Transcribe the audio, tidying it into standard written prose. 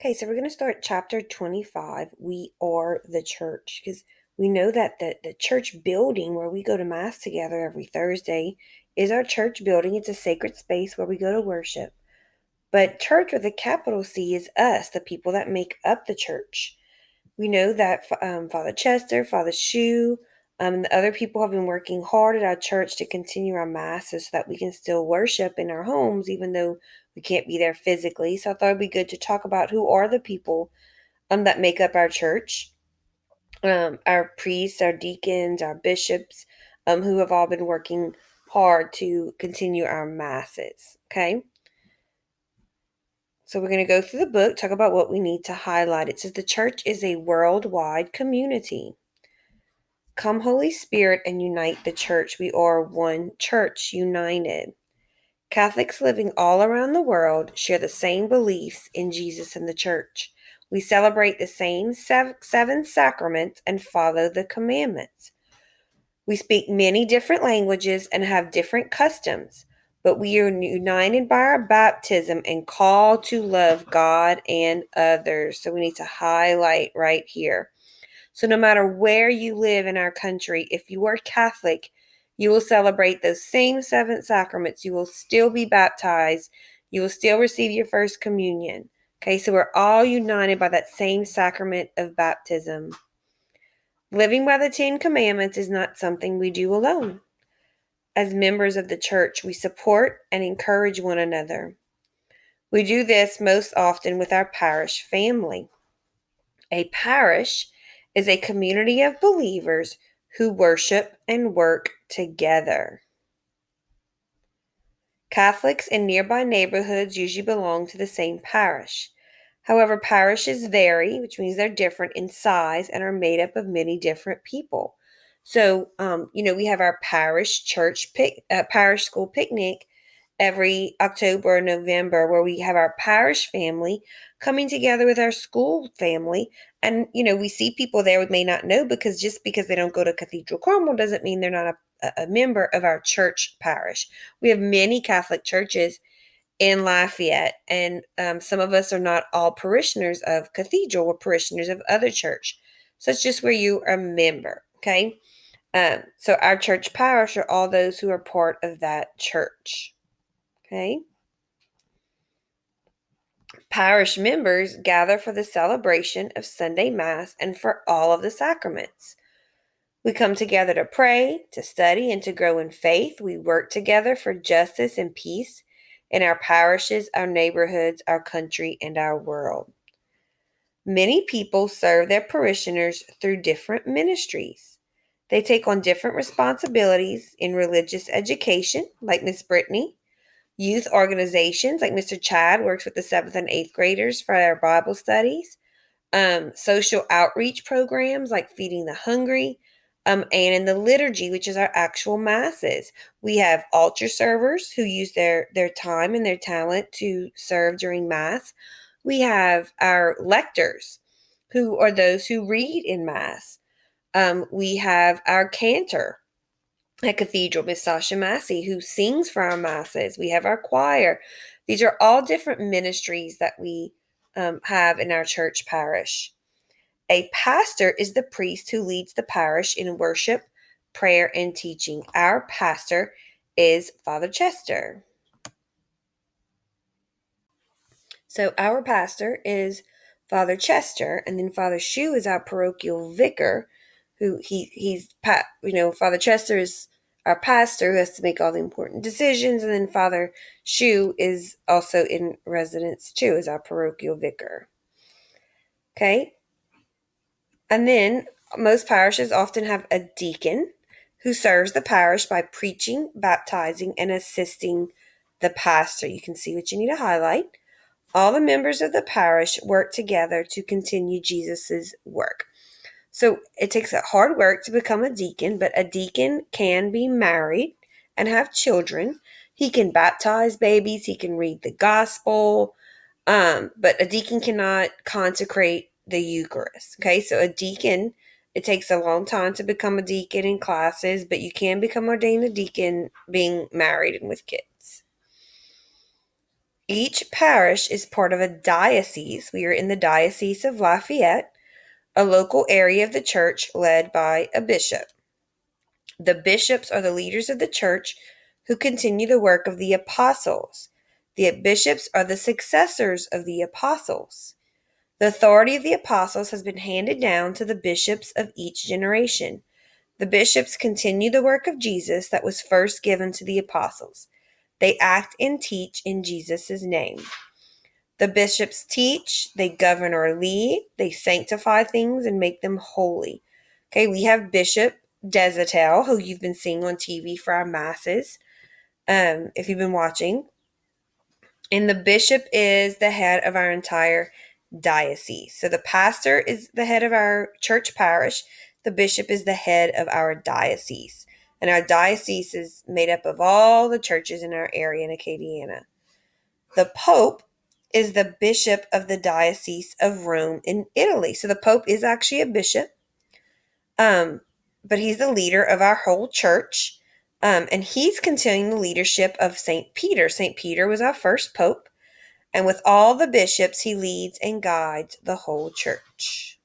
Okay, so we're going to start chapter 25. We are the church because we know that the church building where we go to Mass together every Thursday is our church building. It's a sacred space where we go to worship. But church with a capital C is us, the people that make up the church. We know that Father Chester, Father Shu, and the other people have been working hard at our church to continue our masses so that we can still worship in our homes, even though we can't be there physically. So I thought it'd be good to talk about who are the people that make up our church. Our priests, our deacons, our bishops, who have all been working hard to continue our masses. Okay. So we're going to go through the book, talk about what we need to highlight. It says the church is a worldwide community. Come, Holy Spirit, and unite the church. We are one church, united. Catholics living all around the world share the same beliefs in Jesus and the church. We celebrate the same seven sacraments and follow the commandments. We speak many different languages and have different customs, but we are united by our baptism and called to love God and others. So we need to highlight right here. So no matter where you live in our country, if you are Catholic, you will celebrate those same seven sacraments. You will still be baptized. You will still receive your first communion. Okay, so we're all united by that same sacrament of baptism. Living by the 10 Commandments is not something we do alone. As members of the church, we support and encourage one another. We do this most often with our parish family. A parish is a community of believers who worship and work together. Catholics in nearby neighborhoods usually belong to the same parish. However, parishes vary, which means they're different in size and are made up of many different people. So, we have our parish parish school picnic every October or November where we have our parish family coming together with our school family. And, we see people there we may not know because just because they don't go to Cathedral Carmel doesn't mean they're not a member of our church parish. We have many Catholic churches in Lafayette, and some of us are not all parishioners of Cathedral. We're parishioners of other church. So it's just where you are a member, okay? So our church parish are all those who are part of that church, okay? Parish members gather for the celebration of Sunday Mass and for all of the sacraments. We come together to pray, to study, and to grow in faith. We work together for justice and peace in our parishes, our neighborhoods, our country, and our world. Many people serve their parishioners through different ministries. They take on different responsibilities in religious education, like Miss Brittany, youth organizations, like Mr. Chad works with the 7th and 8th graders for our Bible studies, social outreach programs like Feeding the Hungry, and in the liturgy, which is our actual masses. We have altar servers who use their time and their talent to serve during Mass. We have our lectors, who are those who read in Mass. We have our cantor at Cathedral, Miss Sasha Massey, who sings for our masses. We have our choir. These are all different ministries that we have in our church parish. A pastor is the priest who leads the parish in worship, prayer, and teaching. Our pastor is Father Chester. So our pastor is Father Chester, and then Father Shu is our parochial vicar, who Father Chester is our pastor who has to make all the important decisions, and then Father Shu is also in residence too as our parochial vicar. Okay? And then most parishes often have a deacon who serves the parish by preaching, baptizing, and assisting the pastor. You can see what you need to highlight. All the members of the parish work together to continue Jesus's work. So it takes a hard work to become a deacon, but a deacon can be married and have children. He can baptize babies. He can read the gospel. But a deacon cannot consecrate the Eucharist. Okay, so a deacon, it takes a long time to become a deacon in classes, but you can become ordained a deacon being married and with kids. Each parish is part of a diocese. We are in the Diocese of Lafayette, a local area of the church led by a bishop. The bishops are the leaders of the church who continue the work of the apostles. The bishops are the successors of the apostles. The authority of the apostles has been handed down to the bishops of each generation. The bishops continue the work of Jesus that was first given to the apostles. They act and teach in Jesus' name. The bishops teach, they govern or lead, they sanctify things and make them holy. Okay, we have Bishop Desatel, who you've been seeing on TV for our masses, if you've been watching. And the bishop is the head of our entire diocese. So the pastor is the head of our church parish. The bishop is the head of our diocese. And our diocese is made up of all the churches in our area in Acadiana. The Pope is the bishop of the Diocese of Rome in Italy. So the Pope is actually a bishop, but he's the leader of our whole church, and he's continuing the leadership of St. Peter. St. Peter was our first Pope, and with all the bishops, he leads and guides the whole church.